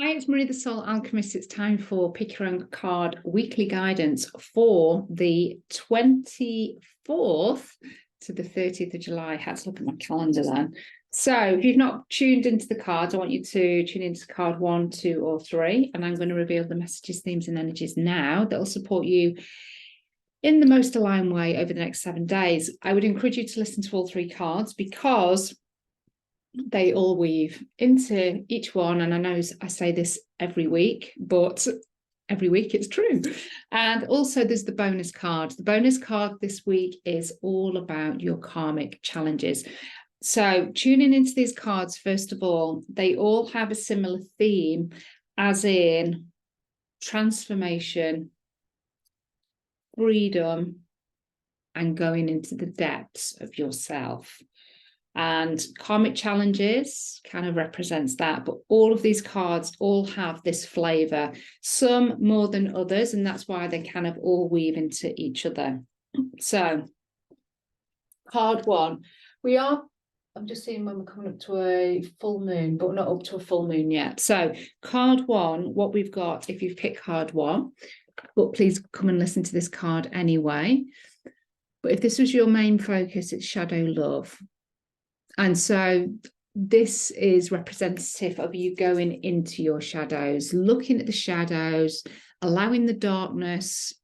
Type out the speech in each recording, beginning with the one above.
Hi, it's Marina the Soul Alchemist. It's time for Pick Your Own Card weekly guidance for the 24th to the 30th of July. I had to look at my calendar then. So if you've not tuned into the cards, I want you to tune into card 1, 2, or 3. And I'm going to reveal the messages, themes, and energies now that will support you in the most aligned way over the next 7 days. I would encourage you to listen to all 3 cards because they all weave into each one. And I know I say this every week, but every week it's true. And also there's the bonus card. The bonus card this week is all about your karmic challenges. So tuning into these cards, first of all, they all have a similar theme, as in transformation, freedom, and going into the depths of yourself. And karmic challenges kind of represents that, but all of these cards all have this flavor, some more than others, and that's why they kind of all weave into each other. So card 1, I'm just seeing when we're coming up to a full moon, but not up to a full moon yet. So card 1, what we've got, if you've picked card 1, but please come and listen to this card anyway. But if this was your main focus, it's shadow love. And so this is representative of you going into your shadows, looking at the shadows, allowing the darkness,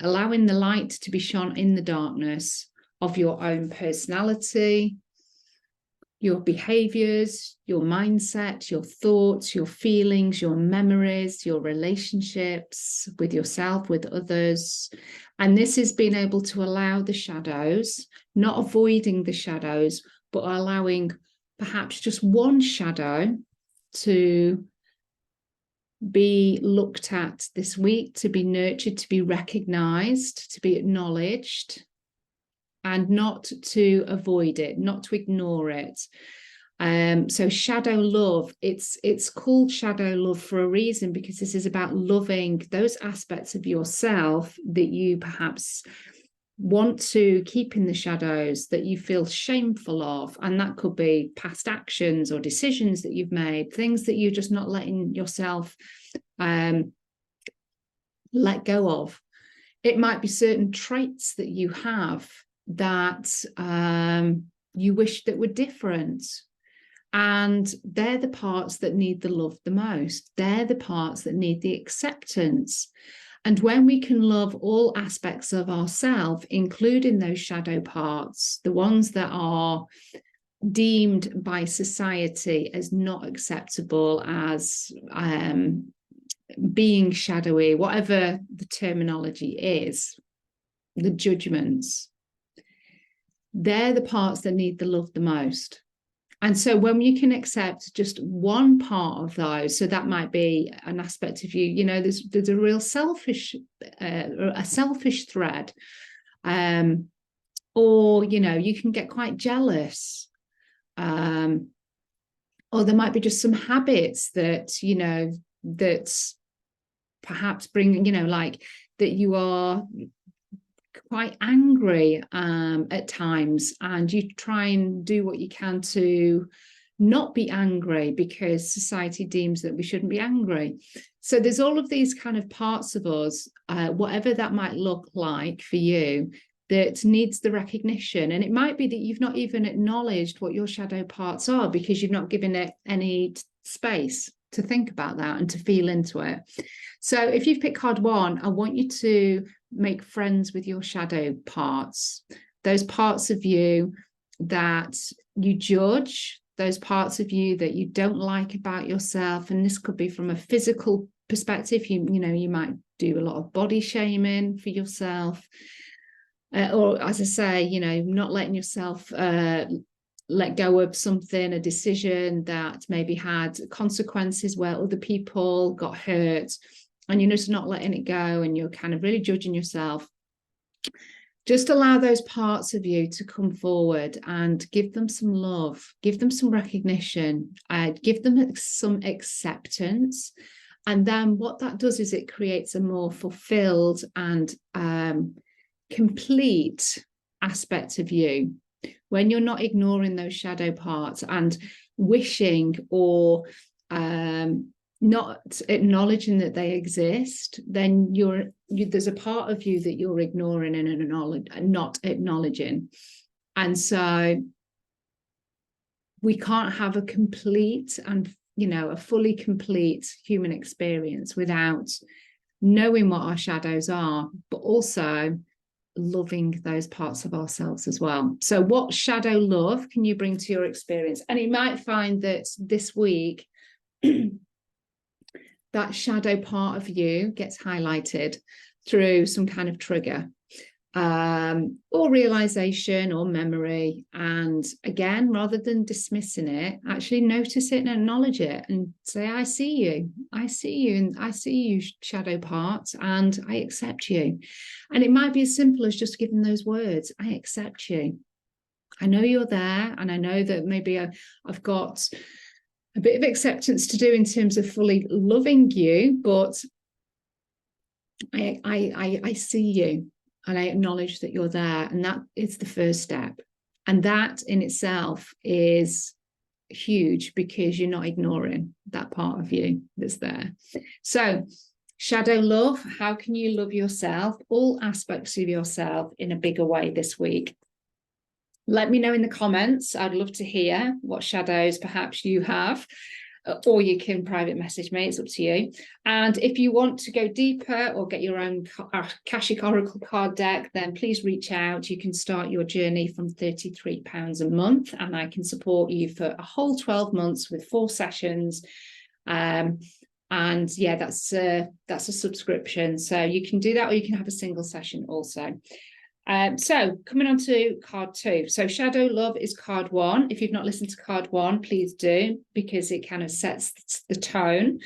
allowing the light to be shone in the darkness of your own personality, your behaviors, your mindset, your thoughts, your feelings, your memories, your relationships with yourself, with others. And this is being able to allow the shadows, not avoiding the shadows, but allowing perhaps just one shadow to be looked at this week, to be nurtured, to be recognized, to be acknowledged, and not to avoid it, not to ignore it. So shadow love, it's called shadow love for a reason, because this is about loving those aspects of yourself that you perhaps want to keep in the shadows, that you feel shameful of. And that could be past actions or decisions that you've made, things that you're just not letting yourself let go of. It might be certain traits that you have that you wish that were different. And they're the parts that need the love the most. They're the parts that need the acceptance. And when we can love all aspects of ourselves, including those shadow parts, the ones that are deemed by society as not acceptable, as being shadowy, whatever the terminology is, the judgments, they're the parts that need the love the most. And so when you can accept just one part of those, so that might be an aspect of you, you know, there's a real selfish thread, or, you know, you can get quite jealous, or there might be just some habits that, you know, that perhaps bring, you know, like that you are quite angry at times, and you try and do what you can to not be angry because society deems that we shouldn't be angry. So there's all of these kind of parts of us, whatever that might look like for you, that needs the recognition. And it might be that you've not even acknowledged what your shadow parts are because you've not given it any space to think about that and to feel into it. So if you've picked card 1, I want you to make friends with your shadow parts, those parts of you that you judge, those parts of you that you don't like about yourself. And this could be from a physical perspective. You know, you might do a lot of body shaming for yourself, or as I say, you know, not letting yourself let go of something, a decision that maybe had consequences where other people got hurt, and you're just not letting it go, and you're kind of really judging yourself. Just allow those parts of you to come forward and give them some love, give them some recognition, give them some acceptance. And then what that does is it creates a more fulfilled and complete aspect of you, when you're not ignoring those shadow parts and wishing or not acknowledging that they exist, then there's a part of you that you're ignoring and not acknowledging. And so we can't have a complete and, a fully complete human experience without knowing what our shadows are, but also loving those parts of ourselves as well. So what shadow love can you bring to your experience? And you might find that this week that shadow part of you gets highlighted through some kind of trigger, or realization or memory. And again, rather than dismissing it, actually notice it and acknowledge it and say, I see you, and I see you, shadow parts, and I accept you. And it might be as simple as just giving those words, I accept you. I know you're there, and I know that maybe I've got a bit of acceptance to do in terms of fully loving you, but I see you. And I acknowledge that you're there. And that is the first step. And that in itself is huge, because you're not ignoring that part of you that's there. So shadow love, how can you love yourself, all aspects of yourself, in a bigger way this week? Let me know in the comments. I'd love to hear what shadows perhaps you have, or you can private message me, it's up to you. And if you want to go deeper or get your own Akashic Oracle card deck, then please reach out. You can start your journey from £33 a month, and I can support you for a whole 12 months with 4 sessions. And yeah, that's a subscription. So you can do that, or you can have a single session also. So coming on to card 2. So shadow love is card 1. If you've not listened to card 1, please do, because it kind of sets the tone.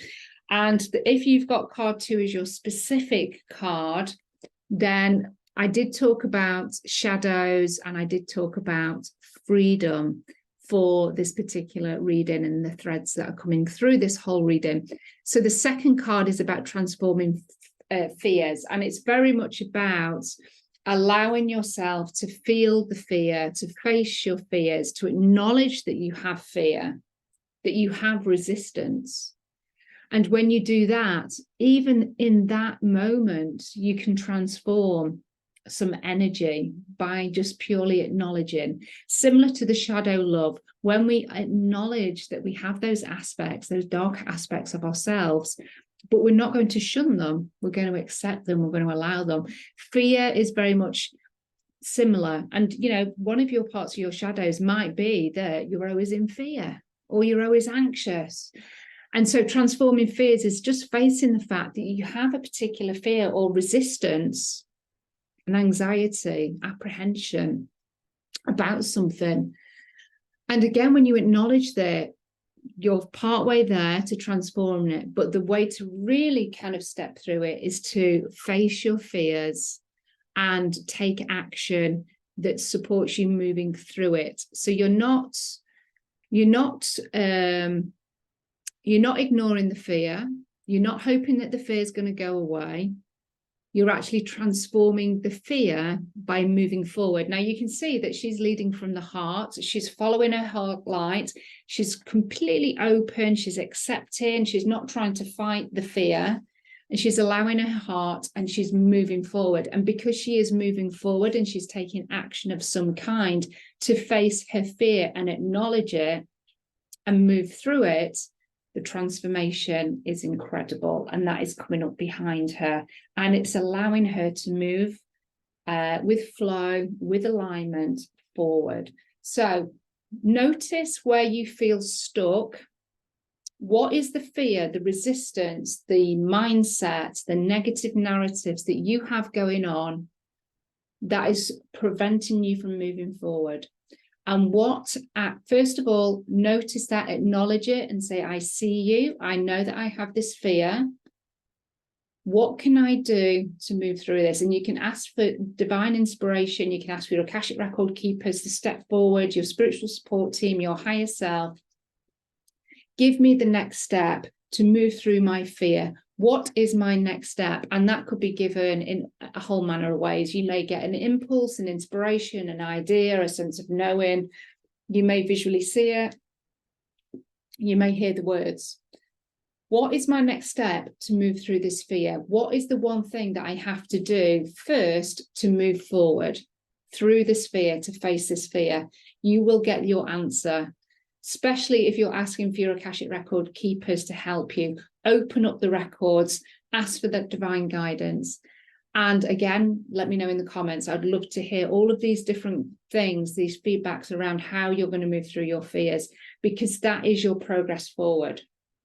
And if you've got card 2 as your specific card, then I did talk about shadows, and I did talk about freedom for this particular reading and the threads that are coming through this whole reading. So the second card is about transforming fears, and it's very much about allowing yourself to feel the fear, to face your fears, to acknowledge that you have fear, that you have resistance. And when you do that, even in that moment, you can transform some energy by just purely acknowledging. Similar to the shadow love, when we acknowledge that we have those aspects, those dark aspects of ourselves, but we're not going to shun them. We're going to accept them. We're going to allow them. Fear is very much similar. And, one of your parts of your shadows might be that you're always in fear, or you're always anxious. And so transforming fears is just facing the fact that you have a particular fear or resistance, an anxiety, apprehension about something. And again, when you acknowledge that, you're partway there to transform it, but the way to really kind of step through it is to face your fears and take action that supports you moving through it. So you're not ignoring the fear. You're not hoping that the fear is going to go away. You're actually transforming the fear by moving forward. Now you can see that she's leading from the heart. She's following her heart light. She's completely open. She's accepting. She's not trying to fight the fear. And she's allowing her heart, and she's moving forward. And because she is moving forward and she's taking action of some kind to face her fear and acknowledge it and move through it, the transformation is incredible, and that is coming up behind her, and it's allowing her to move with flow, with alignment forward. So notice where you feel stuck. What is the fear, the resistance, the mindset, the negative narratives that you have going on that is preventing you from moving forward? And first of all, notice that, acknowledge it, and say, I see you. I know that I have this fear. What can I do to move through this? And you can ask for divine inspiration. You can ask for your Akashic record keepers to step forward, your spiritual support team, your higher self. Give me the next step to move through my fear. What is my next step? And that could be given in a whole manner of ways. You may get an impulse, an inspiration, an idea, a sense of knowing. You may visually see it. You may hear the words. What is my next step to move through this fear? What is the one thing that I have to do first to move forward through this fear, to face this fear? You will get your answer, especially if you're asking for your Akashic record keepers to help you. Open up the records, ask for that divine guidance. And again, let me know in the comments. I'd love to hear all of these different things, these feedbacks around how you're going to move through your fears, because that is your progress forward.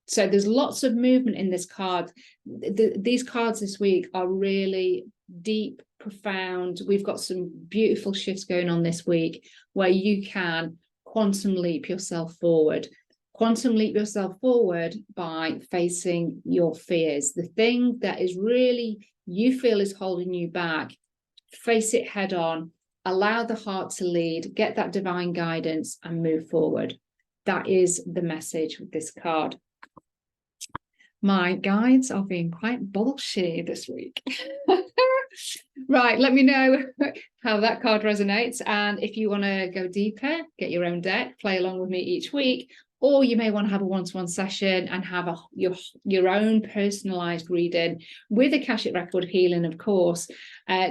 So there's lots of movement in this card. These cards this week are really deep, profound. We've got some beautiful shifts going on this week where you can quantum leap yourself forward. Quantum leap yourself forward by facing your fears. The thing that is really you feel is holding you back, face it head on, allow the heart to lead, get that divine guidance and move forward. That is the message with this card. My guides are being quite bullshit this week. Right, let me know how that card resonates. And if you want to go deeper, get your own deck, play along with me each week, or you may want to have a one-to-one session and have your own personalized reading with Akashic record healing, of course,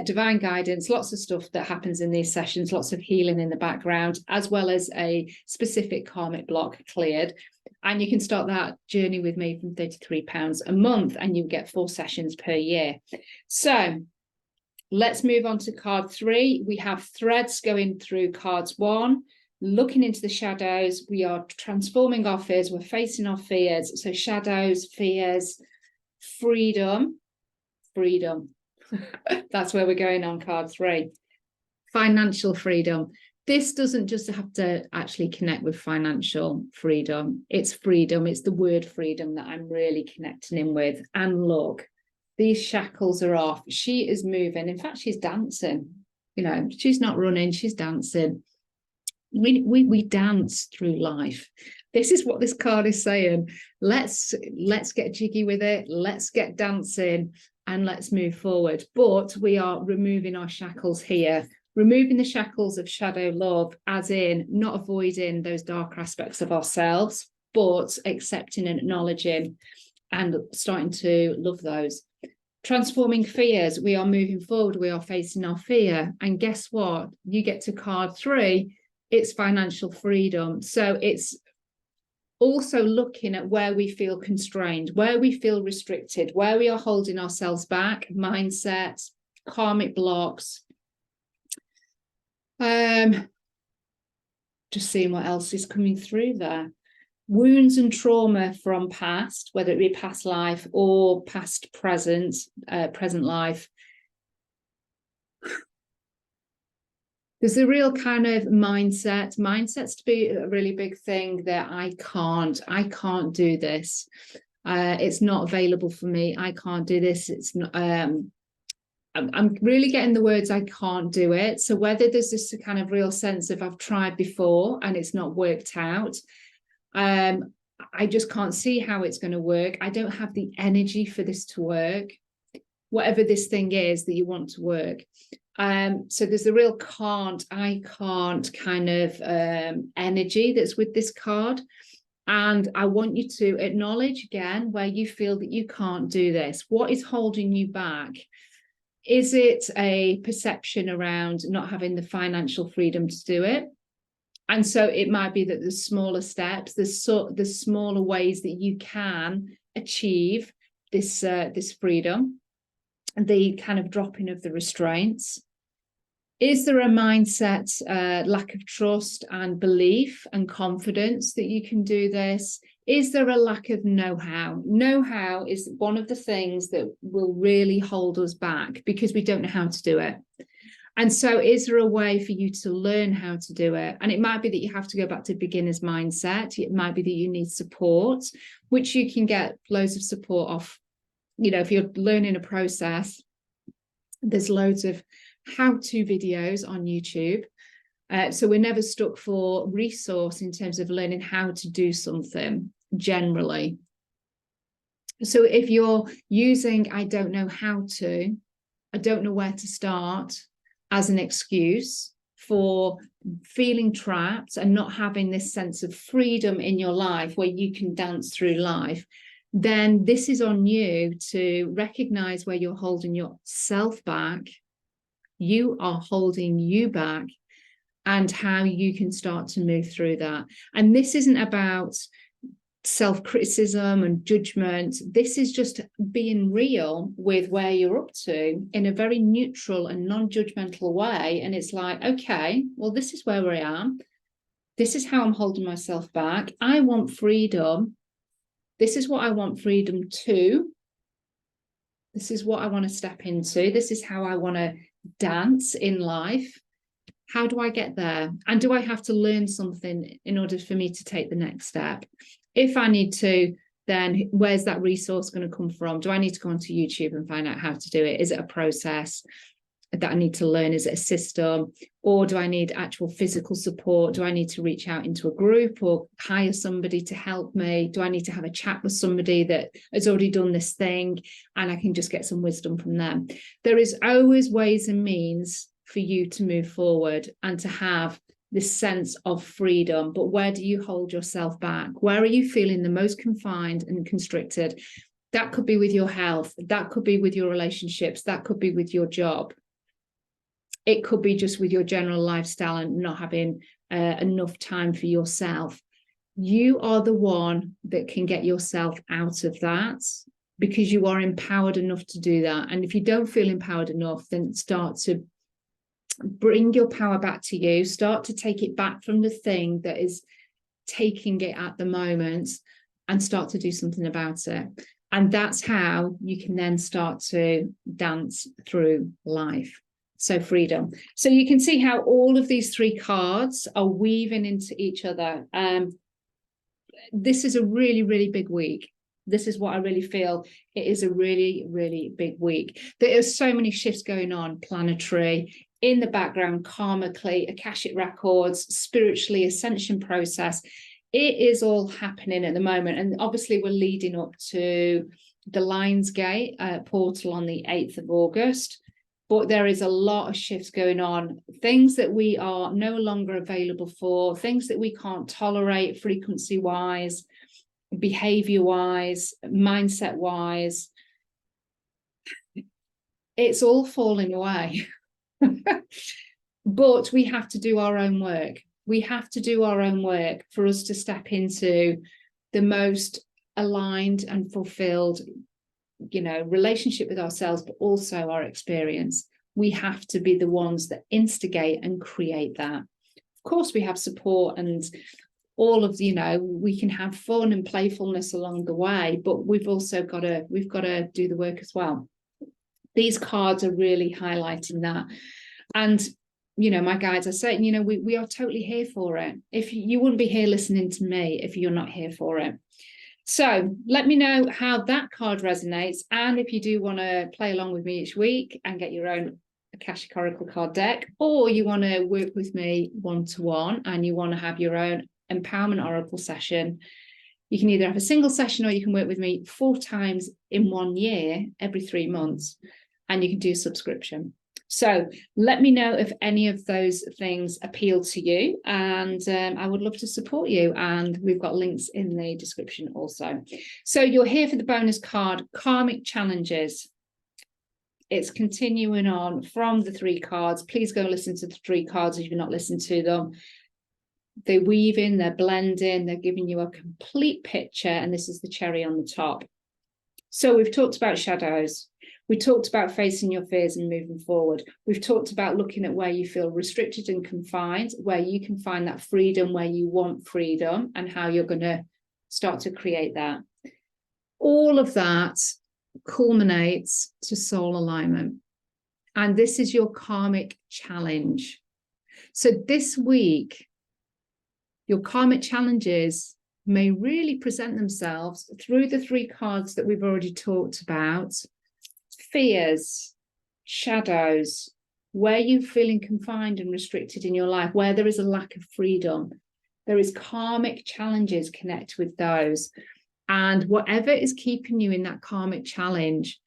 divine guidance, lots of stuff that happens in these sessions, lots of healing in the background, as well as a specific karmic block cleared. And you can start that journey with me from £33 a month, and you get 4 sessions per year. So let's move on to card 3. We have threads going through cards 1, looking into the shadows. We are transforming our fears. We're facing our fears. So shadows, fears, freedom. That's where we're going on card 3. Financial freedom. This doesn't just have to actually connect with financial freedom. It's freedom. It's the word freedom that I'm really connecting in with. And look, these shackles are off. She is moving. In fact, she's dancing. You know, she's not running. She's dancing. We dance through life. This is what this card is saying. Let's get jiggy with it. Let's get dancing and let's move forward. But we are removing our shackles here. Removing the shackles of shadow love, as in not avoiding those dark aspects of ourselves, but accepting and acknowledging and starting to love those. Transforming fears. We are moving forward. We are facing our fear. And guess what? You get to card 3. It's financial freedom. So it's also looking at where we feel constrained, where we feel restricted, where we are holding ourselves back, mindsets, karmic blocks. Just seeing what else is coming through there. Wounds and trauma from past, whether it be past life or past present life. There's a real kind of mindsets to be a really big thing that I can't do this. It's not available for me. I can't do this. It's not, I'm really getting the words I can't do it. So whether there's this kind of real sense of I've tried before and it's not worked out, I just can't see how it's going to work. I don't have the energy for this to work, whatever this thing is that you want to work. So there's a real I can't kind of energy that's with this card. And I want you to acknowledge again where you feel that you can't do this. What is holding you back? Is it a perception around not having the financial freedom to do it? And so it might be that the smaller steps, the smaller ways that you can achieve this freedom, the kind of dropping of the restraints. Is there a mindset, lack of trust and belief and confidence that you can do this? Is there a lack of know-how? Know-how is one of the things that will really hold us back because we don't know how to do it. And so is there a way for you to learn how to do it? And it might be that you have to go back to beginner's mindset. It might be that you need support, which you can get loads of support off. You know, if you're learning a process, there's loads of how-to videos on YouTube. So we're never stuck for resource in terms of learning how to do something generally. So if you're using, I don't know how to, I don't know where to start as an excuse for feeling trapped and not having this sense of freedom in your life where you can dance through life, then this is on you to recognize where you're holding yourself back. You are holding you back, and how you can start to move through that. And this isn't about self-criticism and judgment. This is just being real with where you're up to in a very neutral and non-judgmental way. And it's like, okay, well, this is where I am. This is how I'm holding myself back. I want freedom. This is what I want freedom to. This is what I want to step into. This is how I want to dance in life. How do I get there? And do I have to learn something in order for me to take the next step? If I need to, then where's that resource going to come from? Do I need to go onto YouTube and find out how to do it? Is it a process that I need to learn? Is it a system? Or do I need actual physical support? Do I need to reach out into a group or hire somebody to help me? Do I need to have a chat with somebody that has already done this thing and I can just get some wisdom from them? There is always ways and means for you to move forward and to have this sense of freedom. But where do you hold yourself back? Where are you feeling the most confined and constricted? That could be with your health. That could be with your relationships. That could be with your job. It could be just with your general lifestyle and not having enough time for yourself. You are the one that can get yourself out of that, because you are empowered enough to do that. And if you don't feel empowered enough, then start to bring your power back to you. Start to take it back from the thing that is taking it at the moment and start to do something about it. And that's how you can then start to dance through life. So freedom. So you can see how all of these three cards are weaving into each other. This is a really, really big week. This is what I really feel. It is a really, really big week. There are so many shifts going on, planetary, in the background, karmically, Akashic records, spiritually, ascension process. It is all happening at the moment. And obviously we're leading up to the Lionsgate portal on the 8th of August. But there is a lot of shifts going on, things that we are no longer available for, things that we can't tolerate frequency-wise, behavior-wise, mindset-wise. It's all falling away. But we have to do our own work. We have to do our own work for us to step into the most aligned and fulfilled, relationship with ourselves, but also our experience. We have to be the ones that instigate and create that. Of course, we have support and all of, we can have fun and playfulness along the way, but we've got to do the work as well. These cards are really highlighting that. And, my guides are saying, we are totally here for it. If you wouldn't be here listening to me if you're not here for it. So let me know how that card resonates. And if you do want to play along with me each week and get your own Akashic Oracle card deck, or you want to work with me one-to-one and you want to have your own empowerment oracle session, you can either have a single session or you can work with me 4 times in 1 year, every 3 months, and you can do a subscription. So let me know if any of those things appeal to you, and I would love to support you. And we've got links in the description also. So you're here for the bonus card, Karmic Challenges. It's continuing on from the 3 cards. Please go listen to the 3 cards if you've not listened to them. They're weaving, they're blending, they're giving you a complete picture, and this is the cherry on the top. So we've talked about shadows. We talked about facing your fears and moving forward. We've talked about looking at where you feel restricted and confined, where you can find that freedom, where you want freedom, and how you're going to start to create that. All of that culminates to soul alignment. And this is your karmic challenge. So this week, your karmic challenges may really present themselves through the 3 cards that we've already talked about. Fears, shadows, where you're feeling confined and restricted in your life, where there is a lack of freedom. There is karmic challenges connect with those. And whatever is keeping you in that karmic challenge,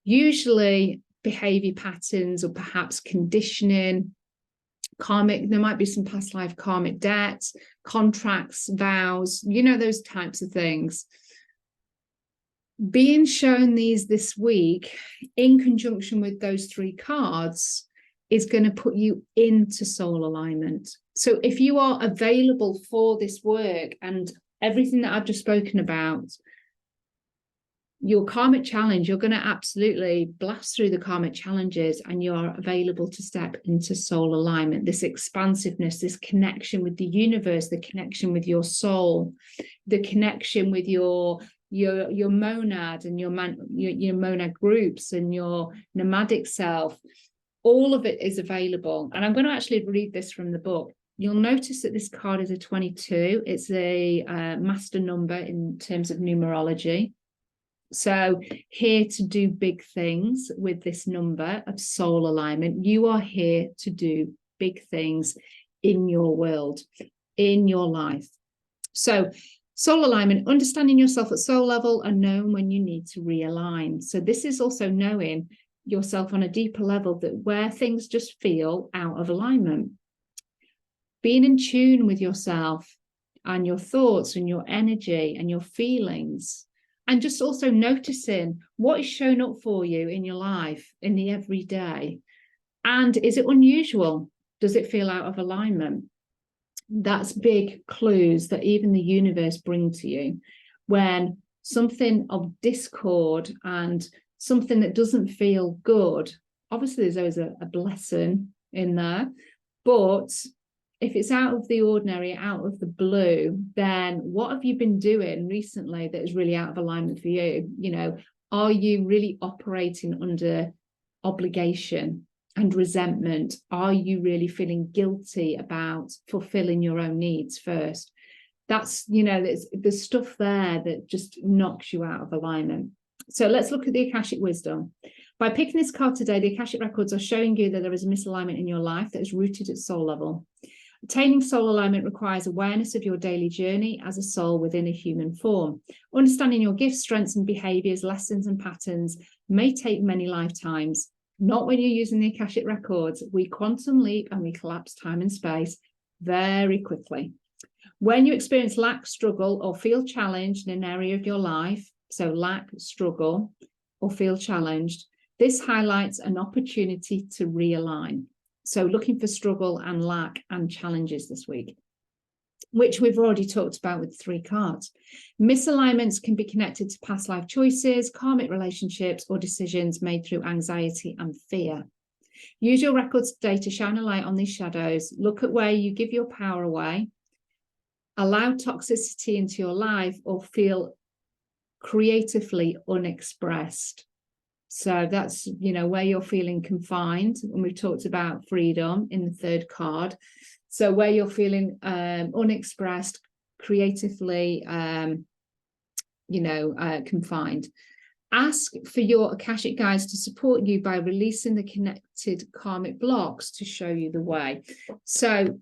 usually behavior patterns or perhaps conditioning, karmic, there might be some past life karmic debts, contracts, vows, those types of things. being shown these this week in conjunction with those 3 cards is going to put you into soul alignment. So if you are available for this work and everything that I've just spoken about, your karmic challenge, you're going to absolutely blast through the karmic challenges and you're available to step into soul alignment, this expansiveness, this connection with the universe, the connection with your soul, the connection with your monad and your monad groups and your nomadic self. All of it is available. And I'm going to actually read this from the book. You'll notice that this card is a 22. It's a master number in terms of numerology. So here to do big things with this number of soul alignment. You are here to do big things in your world, in your life. So soul alignment, understanding yourself at soul level and knowing when you need to realign. So this is also knowing yourself on a deeper level, that where things just feel out of alignment. Being in tune with yourself and your thoughts and your energy and your feelings. And just also noticing what is showing up for you in your life, in the everyday. And is it unusual? Does it feel out of alignment? That's big clues that even the universe brings to you. When something of discord and something that doesn't feel good, obviously there's always a blessing in there. But if it's out of the ordinary, out of the blue, then what have you been doing recently that is really out of alignment for you? You know, are you really operating under obligation and resentment? Are you really feeling guilty about fulfilling your own needs first? That's, you know, there's stuff there that just knocks you out of alignment. So let's look at the Akashic wisdom. By picking this card today, the Akashic records are showing you that there is a misalignment in your life that is rooted at soul level. Attaining soul alignment requires awareness of your daily journey as a soul within a human form. Understanding your gifts, strengths, and behaviors, lessons, and patterns may take many lifetimes. Not when you're using the Akashic records. We quantum leap and we collapse time and space very quickly. When you experience lack, struggle, or feel challenged in an area of your life, so lack, struggle, or feel challenged, this highlights an opportunity to realign. So looking for struggle and lack and challenges this week, which we've already talked about with 3 cards. Misalignments can be connected to past life choices, karmic relationships, or decisions made through anxiety and fear. Use your records today to shine a light on these shadows. Look at where you give your power away, allow toxicity into your life, or feel creatively unexpressed. So that's, you know, where you're feeling confined. And we've talked about freedom in the 3rd card. So where you're feeling unexpressed, creatively, confined. Ask for your Akashic guides to support you by releasing the connected karmic blocks to show you the way. So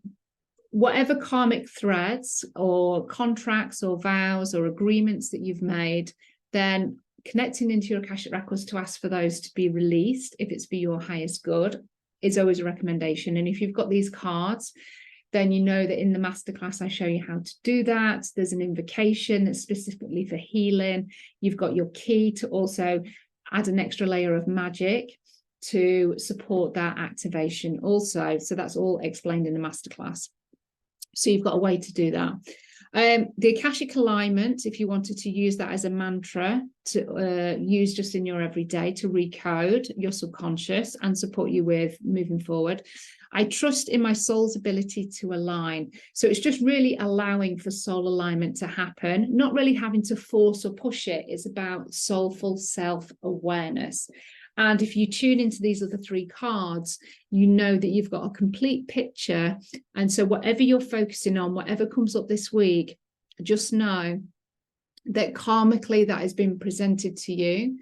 whatever karmic threads or contracts or vows or agreements that you've made, then connecting into your Akashic records to ask for those to be released, if it's for your highest good, is always a recommendation. And if you've got these cards, then you know that in the masterclass I show you how to do that. There's an invocation that's specifically for healing. You've got your key to also add an extra layer of magic to support that activation also. So that's all explained in the masterclass. So you've got a way to do that. The Akashic alignment, if you wanted to use that as a mantra to use just in your everyday to recode your subconscious and support you with moving forward. I trust in my soul's ability to align. So it's just really allowing for soul alignment to happen, not really having to force or push it. It's about soulful self-awareness. And if you tune into these other 3 cards, you know that you've got a complete picture. And so whatever you're focusing on, whatever comes up this week, just know that karmically that has been presented to you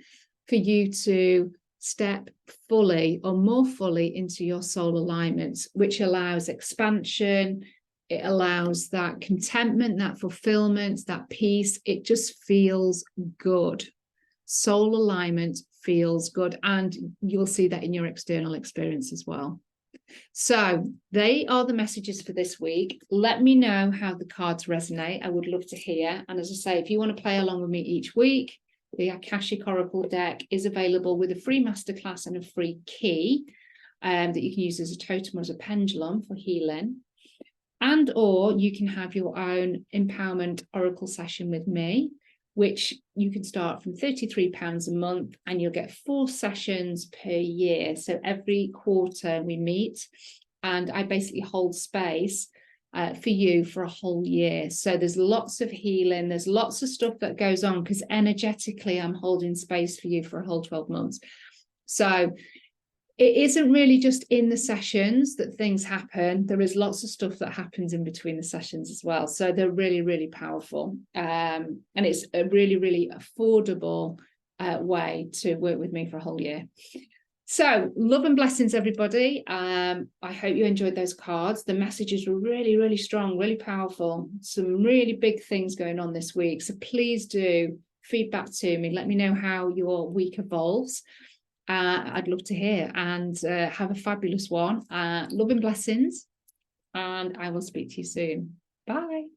for you to step fully or more fully into your soul alignment, which allows expansion. It allows that contentment, that fulfillment, that peace. It just feels good. Soul alignment feels good, and you'll see that in your external experience as well. So they are the messages for this week. Let me know how the cards resonate. I would love to hear. And as I say, if you want to play along with me each week, the Akashic Oracle deck is available with a free masterclass and a free key that you can use as a totem or as a pendulum for healing. And or you can have your own empowerment oracle session with me, which you can start from £33 a month, and you'll get 4 sessions per year. So every quarter we meet, and I basically hold space for you for a whole year. So there's lots of healing, there's lots of stuff that goes on, because energetically I'm holding space for you for a whole 12 months. So it isn't really just in the sessions that things happen. There is lots of stuff that happens in between the sessions as well. So they're really, really powerful. And it's a really, really affordable way to work with me for a whole year. So love and blessings, everybody. I hope you enjoyed those cards. The messages were really, really strong, really powerful. Some really big things going on this week. So please do feedback to me. Let me know how your week evolves. I'd love to hear, and have a fabulous one. Love and blessings, and I will speak to you soon. Bye.